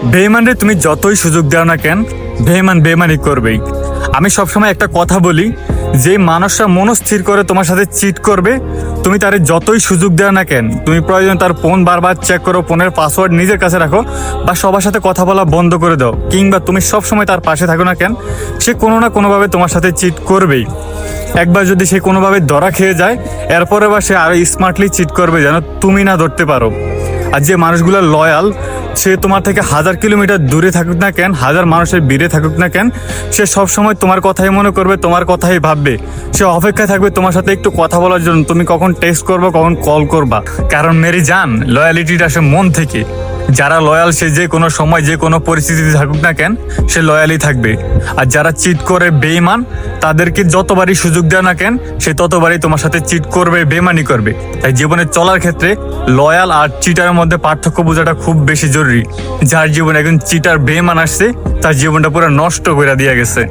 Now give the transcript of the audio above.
বেইমানরে তুমি যতই সুযোগ দাও না কেন, বেইমান বেইমানি করবেই। আমি সবসময় একটা কথা বলি, যে মানুষটা মনস্থির করে তোমার সাথে চিট করবে, তুমি তারে যতই সুযোগ দাও না কেন, তুমি প্রয়োজন তার ফোন বারবার চেক করো, ফোনের পাসওয়ার্ড নিজের কাছে রাখো, বা সবার সাথে কথা বলা বন্ধ করে দাও, কিংবা তুমি সবসময় তার পাশে থাকো না কেন, সে কোনো না কোনোভাবে তোমার সাথে চিট করবেই। একবার যদি সে কোনোভাবে ধরা খেয়ে যায়, এরপরে বা সে আরো স্মার্টলি চিট করবে যেন তুমি না ধরতে পারো। আর যে মানুষগুলো লয়াল, সে তোমার থেকে 1000 কিলোমিটার দূরে থাকুক না কেন, 1000 মানুষের ভিড়ে থাকুক না কেন, সে সবসময় তোমার কথাই মনে করবে, তোমার কথাই ভাববে। সে অপেক্ষায় থাকবে তোমার সাথে একটু কথা বলার জন্য, তুমি কখন টেক্সট করবা, কখন কল করবা। কারণ মেরি জান, লয়ালিটিটা আসে মন থেকে। যারা লয়াল, সে যে কোনো সময় যে কোনো পরিস্থিতিতে থাকুক না কেন, সে লয়ালই থাকবে। আর যারা চিট করে বেইমান, তাদেরকে যতবারই সুযোগ দেয় না কেন, সে ততবারই তোমার সাথে চিট করবে, বেইমানি করবে। তাই জীবনে চলার ক্ষেত্রে লয়াল আর চিটারের মধ্যে পার্থক্য বোঝাটা খুব বেশি জরুরি। যার জীবনে একজন চিটার বেইমান আসছে, তার জীবনটা পুরো নষ্ট করে দিয়ে গেছে।